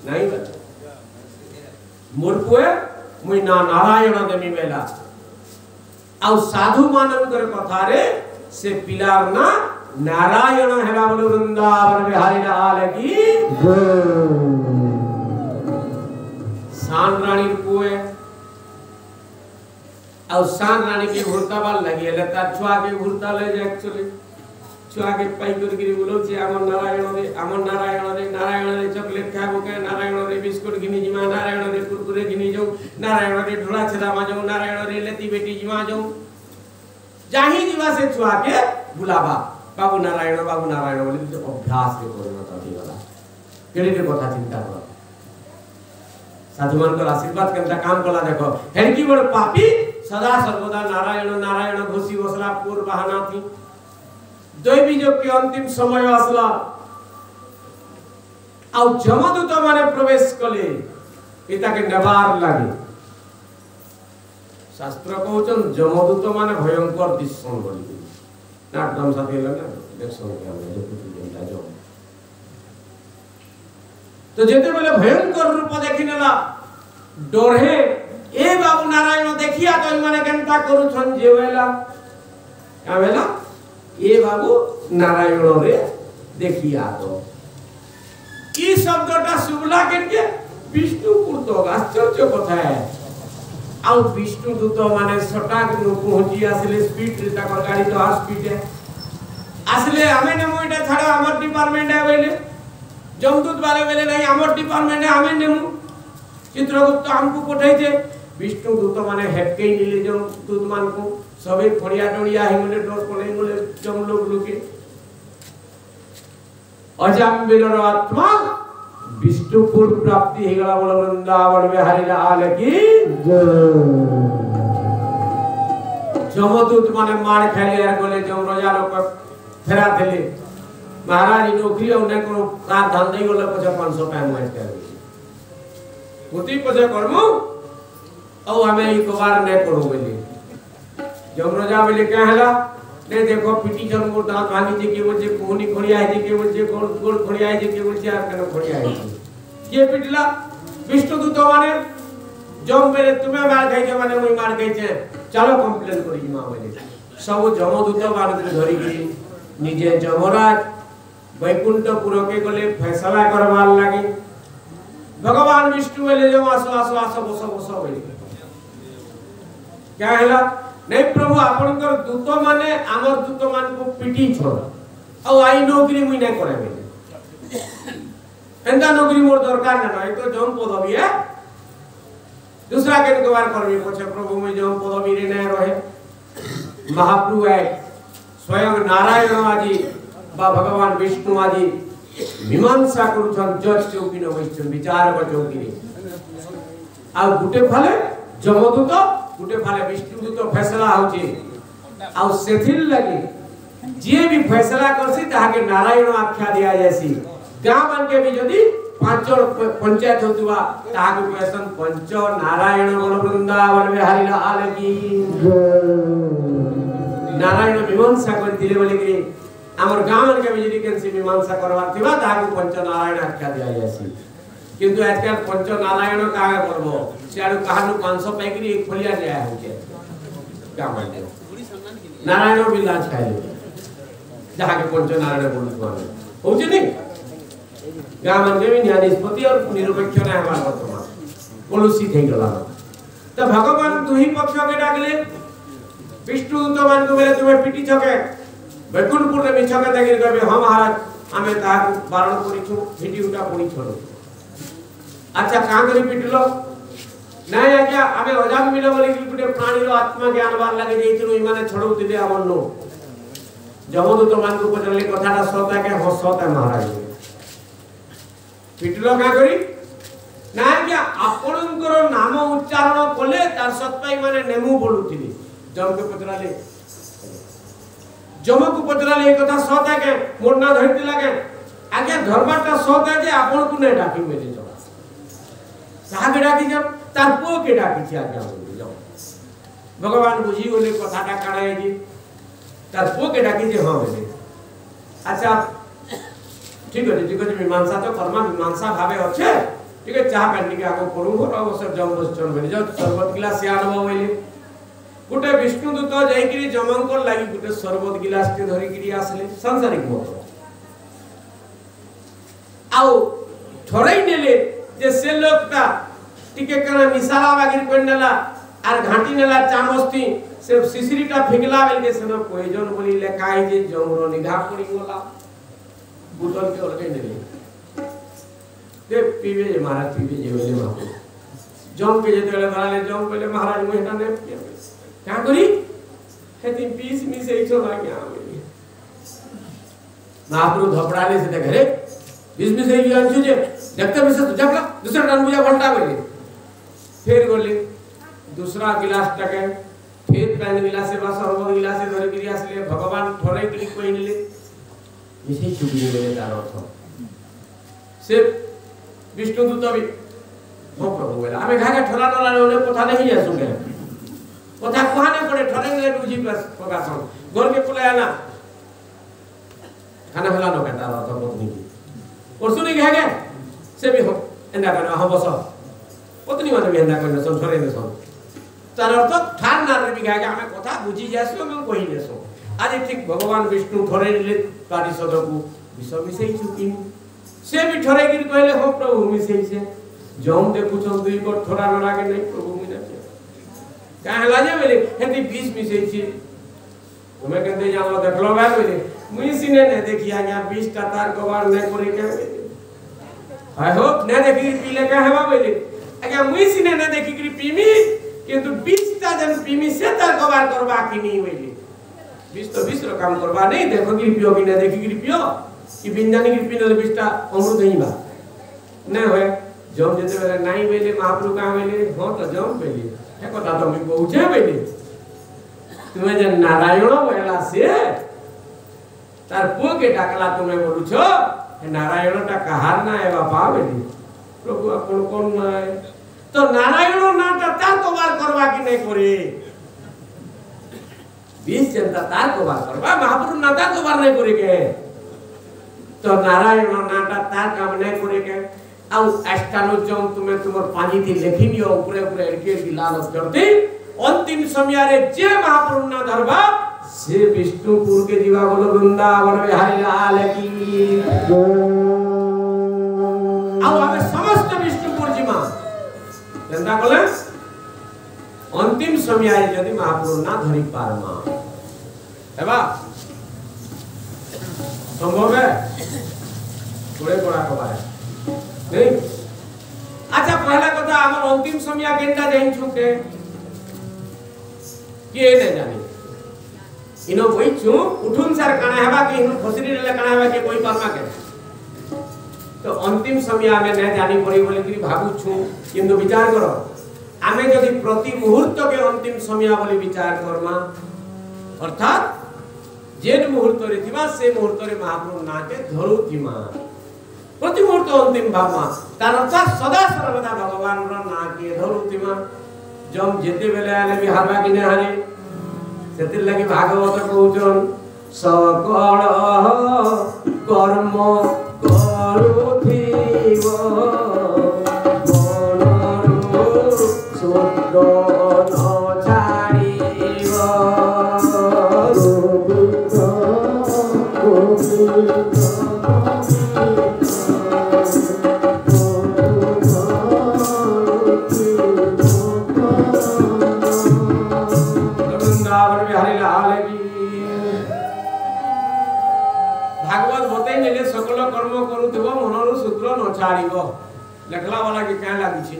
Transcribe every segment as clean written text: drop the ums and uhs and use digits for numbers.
नहीं मोर पुए मुई ना नारायण देमी बेला आ साधु मानकर कथा रे से पिलार ना नारायण हेला बोलो वृंदावन बिहारी लाल की शान रानी पुए और शान रानी के घुरता बाल लगी है ता छुआ के घुरता ले जाए एक्चुअली छुआ के पाई कर गिरी बोलो छी हमर नारायण रे चॉकलेट खाबो के नारायण रे बिस्कुट घिनी जिमा नारायण रे कुरकुरे घिनी जाऊ नारायण रे ढोला छदा मा जाऊ नारायण रे लेती बेटी जिमा जाऊ जाही जीवा से छुआ के बुलावा बाबू नारायण बोली तो अभ्यास के परिणत होई वाला केड़ी के कथा चिंता कर साधु मान को आशीर्वाद केनता काम कला देखो हेरकी बड़ पापी सदा सर्वदा नारायण घोषी बसला पूर बहाना थी दैवी जो के अंतिम समय आसला आ जमदूत माने प्रवेश कले एता के नबार लागे शास्त्र कहउचन जमदूत माने भयंकर दिसन बोली नाटकम साथी लगा देखसो के हम देखु जो तो जेते बेले भयंकर रूप देखिनेला डरे ए बाबू नारायण देखिया तो माने केनता करू छन जेवेला आवेला ए बाबू नारायण रे देखिया तो ई शब्दटा सुबला केनके विष्णु पुरतो आश्चर्य कथा है आ विष्णु दूत माने सटाक नु पहुंची आसले स्पीड रे ता गाड़ी तो आ स्पीड है आसले हमें ने मोइटा छाड़ो हमर डिपार्टमेंट है बोले जमदूत वाले बोले नहीं हमर डिपार्टमेंट है हमें नेमु चित्रगुप्त हमको पठाई थे विष्णु दूत माने हेपके नीले जमदूत मान को सबे फड़िया डोड़िया हिमले डोर पड़े बोले जम लोग लुके अजाम्बिलर आत्मा विष्णुपुर प्राप्ति हे गला बोल वृंदावन बिहारी लाल की जमदूत माने मार खाइले यार बोले जम राजा लोग फेरा देले महाराज नौकरी उन्हें को का धन दई बोले 500 टाइम वेस्ट कर पुती पजे करमु औ हमें ई कोबार ने करू बोली जम राजा बोले क्या हला ने देखो पिटी जन को दांत भांगी जे के बोले कोहनी खड़िया है जे के बोले गोड़ खड़िया है जे के बोले यार कने खड़िया है ये पिटला विष्णु दूत माने जम मेरे तुम्हें मार गई के माने मुई मार गई छे चलो कंप्लेन करी मां बोले सब जमदूत माने धरी की निजे जमराज वैकुंठपुर के गले फैसला करवार लागे भगवान विष्णु बोले जो आसो बसो बोले क्या हैला नहीं प्रभु आपनकर दूत माने हमर दूत मान को पिटी छोड़ औ आई नौकरी मुई नै करे बोले एंदा नौकरी मोर दरकार ना है तो जम पदवी है दूसरा के कबार करबी पछे प्रभु मुई जम पदवी रे नै रहे महाप्रभु है स्वयं नारायण आदि बा भगवान विष्णु आदि मीमांसा करूछन जज चौकी न बइछन विचारक चौकी रे आ गुटे फले जमदूत गुटे फले विष्णु दूत फैसला होची आ सेथिल लगी जे भी फैसला करसी ताहा के नारायण आख्या दिया जैसी गांव मान के भी जदी पांच पंचायत होतुवा ताहा के क्वेश्चन पंच नारायण बोल वृंदावन बिहारी लाल की नारायण मीमांसा कर दिले बोले कि हमर गांव मान के भी जदी केनसी मीमांसा करवार थिबा ताहा के पंच नारायण आख्या दिया जैसी किंतु आजकल पंच नारायण काहे करबो सियाडू कहानु 500 पैकरी एक फलिया जाय होके क्या मानते नारायण भी लाज खाइले जहां के पंच नारायण बोलत माने होचे नहीं गांव में भी न्यायाधीशपति और निरपेक्ष ने हमार वर्तमान पॉलिसी થઈ ગલા तो भगवान तू ही पक्ष के डाकले विष्णु तो मान को बोले तुम्हें पिटी छके वैकुंठपुर में छके देखि कहबे हम महाराज हमें ता बारण करी छु भिडी उटा पड़ी छोड़ो अच्छा का करी पिटलो नहीं आज्ञा हमें अजान मिले बोले कि गुटे प्राणी रो आत्मा ज्ञान बार लगे जेइतनु इमाने छोड़ो दिले हमनो जमदूत मान को पचले कथाटा सता के हसता महाराज पिटलो का करी ना आज्ञा आपनकर नाम उच्चारण कले तार सत्पाई माने नेमु बोलुथिली जम के पचराले जम को पचराले एक कथा सता के मोर ना धरती लागे आज्ञा धर्मटा सता जे आपन को ने डाकी मेरे जो साहा के डाकी जब तार पो के डाकी छी आज्ञा बोली जाओ भगवान बुझी बोले कथाटा काढा है जी तार पो के डाकी जे हां बोले अच्छा ठीक है मीमांसा तो कर्म मीमांसा भावे अच्छे ठीक है चाह काटी के आगो पड़ू और अवसर जम बसचन बनी जो शरबत गिलास से आनबो बोले गुटे विष्णु दूत जाइकरी जमंकर लागि गुटे शरबत गिलास के धरि करी आसले संसारिक मत आउ थोड़े नेले जे से लोकटा टिके कना मिसाला बागिर कोनेला आर घाटी नेला चामस्ती से सिसिरीटा फिंगला बेल के सनो पॉइजन बोली लेखाई जे जमरो निघा पड़ी गोला बुतल के अलगे नेले दे पीवे जे महाराज पीवे जे बोले बापू जम के जेतेले धराले जम बोले महाराज मुहेटा ने पिया क्या करी हेती 20 मिसे इछो लागे आवे महाप्रभु धपड़ाले से घरे 20 मिसे लिया छुजे देखते मिसे तो जबला दूसरा डान बुझा घंटा बोले फिर बोले दूसरा गिलास टके फिर पानी गिलास से बस और गिलास से धर गिरी आसले भगवान थोड़े क्लिक कोई निले मिसे चुकी ले तार अर्थ से विष्णु दूत भी हो प्रभु बोला हमें घागा ठला ठला ने कथा नहीं है सुने कथा कहाने पड़े ठले ले बुझी बस प्रकाशन घर के पुले आना खाना हला न कहता अर्थ पत्नी की और सुनी घागे से भी हो एंदा करना हो बस पत्नी माने भी एंदा करना सब छोरे ने सब तार अर्थ ठान ना रे भी घागे हमें कथा बुझी जासो हम कहि लेसो आज ठीक भगवान विष्णु ठरे ले पारिषद को विष मिसई चुकी से भी ठरे गिर कहले हो प्रभु मिसई से जम देखु छन दुई को ठरा न लागे नहीं प्रभु मिना का हला जे बेले हेती 20 मिसई छी तुमे कहते जाओ देखलो बा बेले मुई सिने ने देखिया गया 20 टा तार कबार ने करे के आई होप ने देखि पीले का हेबा बेले अगे मुई सिने ने देखि कि पीमी किंतु 20 टा जन पीमी से तार कबार करबा कि नहीं बेले 20 तो 20 रो काम करबा नहीं देखो कि पियो कि ने देखि कि पियो कि बिंदानी की पिनल 20 टा अमृत नहीं बा ने होय जम जेते बेले नाही बेले महाप्रभु का बेले हो तो जम बेले हे कथा तो मी पहुंचे बेले तुमे जे नारायण बेला से तार पु के डाकला तुमे बोलु छो हे नारायण टा कहार ना है बापा बेले प्रभु अपन कोन नाय तो नारायण नाटा तार को बार करबा कि नहीं करे 20 जनता तार को बार करबा महाप्रभु नाटा को बार नहीं करे के तो नारायण नाटा तार काम नहीं करे के आउ अष्टानो जम तुमे तुमर पानी थी लेखि नियो ऊपर ऊपर एके दिलाल करते अंतिम समय रे जे महाप्रभु ना धरबा से विष्णुपुर के जीवा बोलो वृंदावन बिहारी लाल की आउ हमें समस्त विष्णुपुर जीमा जनता बोले अंतिम समय रे यदि महाप्रभु ना धरि पारमा हेबा संभव है थोड़े बड़ा कबार नहीं अच्छा पहला कथा हमर अंतिम समय केनटा जाइन छुके के ने जानी इनो कोई छु उठुन सर काना हेबा कि इनो फसरी ले काना हेबा के कोई पारमा के तो अंतिम समय हमें न जानी पड़ी बोले कि भाबु छु किंतु विचार करो हमें यदि प्रति मुहूर्त के अंतिम समय बोली विचार करमा अर्थात जेन मुहूर्त रे थिबा से मुहूर्त रे महाप्रभु नाके धरु थिमा प्रति मुहूर्त अंतिम भावमा तार अर्थ सदा सर्वदा भगवान रो नाके धरु थिमा जम जेते बेले आले भी हारबा कि ने हारे सेतिर लागि भागवत कहउचन सकल कर्म करुथिव मनरु शुद्ध न छाड़िव भागवत बतै नेले सकल कर्म करूथिबो मनरु सूत्र न छाड़िबो लेखला वाला के क्या लागि छी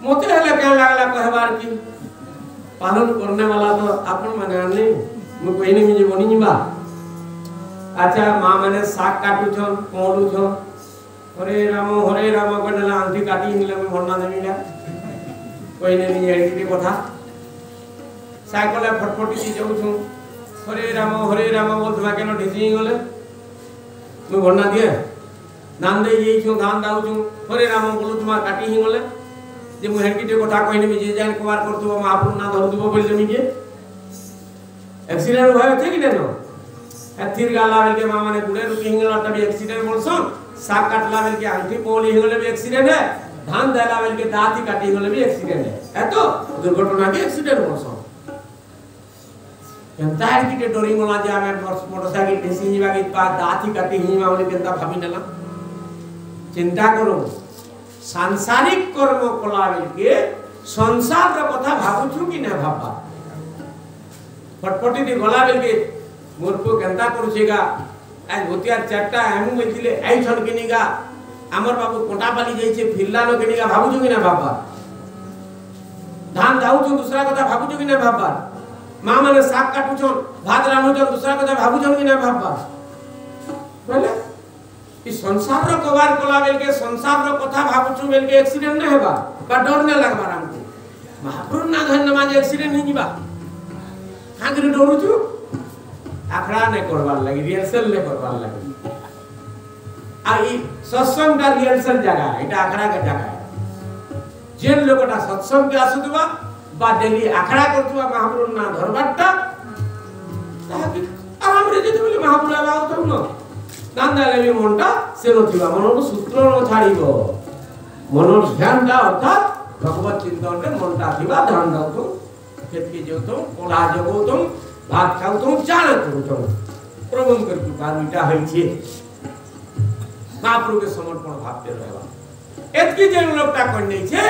मोते हेले क्या लागला कहबार की पालन करने वाला तो अपन माने आने मु कोई नहीं मिजे बनी निबा अच्छा मां माने साग काटू छन कोडू छन हरे राम कहला आंटी काटी निले में भरना देमिला कोई नहीं मिजे एडी कथा साइकल फटफटी दी जाऊ छु हरे राम बोल तुमा केनो ढिसी गले मु भरना दिए नाम दे ये छु धान दाऊ छु हरे राम बोलू तुमा काटी ही गले जे मु हेडकी कथा कहने में जे जान कुमार करतबो महाप्रभु ना धरतबो बोल जमी के एक्सीडेंट भयो थे कि न एथिर गाला के मां माने गुडे रुकी हिंगला तबी एक्सीडेंट बोलसन साग काटला बेल के आंटी पोली होले भी एक्सीडेंट है धान देला बेल के दांती काटी होले भी एक्सीडेंट है तो दुर्घटना के एक्सीडेंट होसो एंटायर की डोरी मोला जे आमे मोटरसाइकिल ढेसी हिवा के पा दांती काटी हिवा बोले केनता भाबी नेला चिंता करो सांसारिक कर्म कला बेल के संसार रो कथा भाबुछु कि ना भाबा फटफटी दी गला बेल के मोर को केनता करूछेगा आज भूतिया चारटा एमु मेथिले आई छन किनिगा हमर बाबू कोटा पाली जाइछे फिरलानो किनिगा भाबुछु कि ना भाबा धान दाउछु दूसरा कथा भाबुछु कि ना भाबा मां माने साग काटुछन भात रान्हुछन दूसरा कथा भाबुछन कि ना भाबा बोले ई संसार रो कबार कोला बेल के संसार रो कथा भाबुछु बेल के एक्सीडेंट न हेबा बा डर न लागबा हमको महापुर ना घर नमाज एक्सीडेंट ही जीवा हागरे डरुछु आखड़ा ने करवार लगी रिहर्सल ने करवार लगी आ ई सत्संग का रिहर्सल जगह एटा आखड़ा का जगह है जेन लोकटा सत्संग के आसुतबा बा डेली आखड़ा करतबा महापुर ना धरबाटा ताकि आराम रे जेते बोले महापुर आवा तो न नांदाले भी मनटा सेनो थिबा मन को सूत्र न छाड़ीबो मन ध्यान दा अर्थात भगवत चिंतन रे मनटा थिबा ध्यान दाउ तो खेत के जो तो कोला जगो तो भात खाऊ तो चाण करू तो प्रभु कर कृपा मिटा है छे महाप्रभु के समर्पण भाव पे रहवा एतकी जे लोकटा कोन नै छे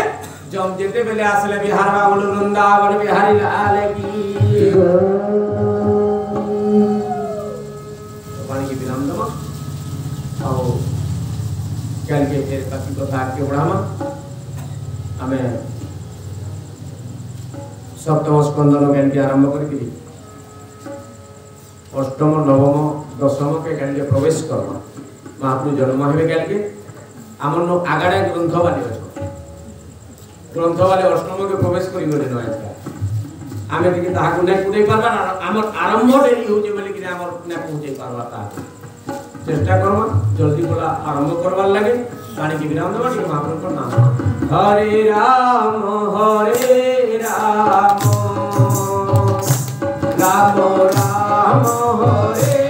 जम जेते बेले आसले बिहार बा बोलो वृंदावन बिहारी लाल की पानी की विराम दमा आओ कल के फिर कथि कथा के बढ़ामा हमें सप्तम स्कंदन ज्ञान के आरंभ करके अष्टम नवम दशम के ज्ञान के प्रवेश करना महाप्रभु जन्म हेबे ज्ञान के हमन आगाड़े ग्रंथ वाले ग्रंथ वाले अष्टम के प्रवेश करी गले न आज आमे के ताहा गुने कुदे पारबा हमर आरंभ देरी हो जे बोले कि हमर ने पहुंचे पारबा ता चेष्टा करमा जल्दी बोला आरंभ करवार लागे पानी की विराम देबा कि महाप्रभु को नाम हरे राम राम राम हरे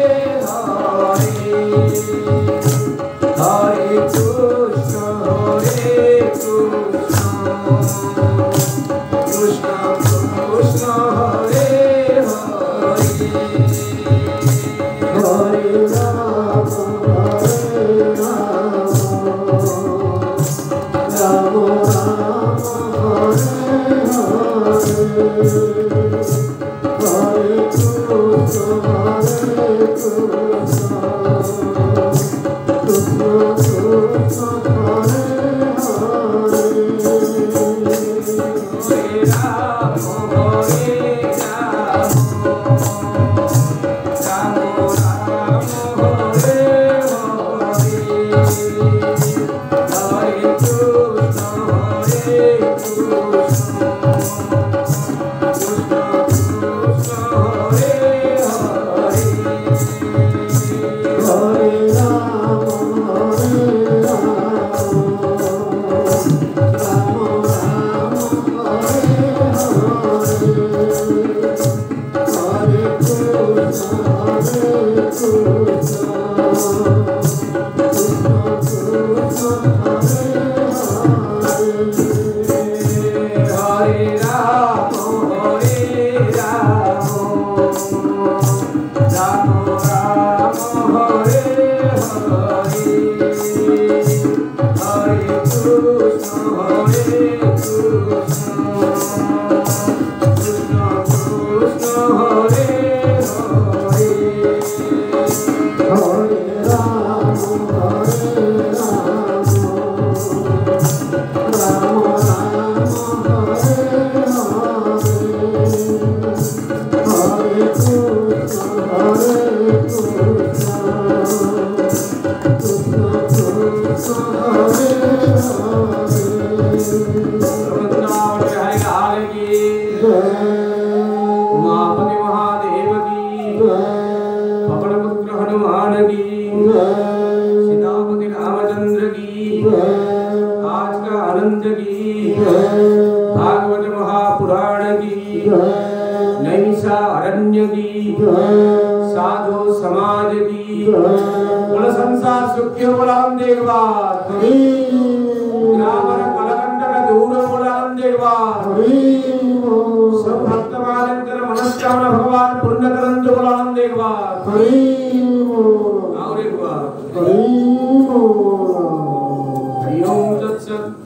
हरे कृष्ण कृष्ण कृष्ण हरे हरे राम राम साधु समाज की बोल संसार सुखी बोलांदे एक बार ग्रामर कलकंटक दूर बोलांदे एक बार सब भक्त मानकर मनस्कामना भगवान पूर्ण करंदे बोलांदे एक बार और एक बार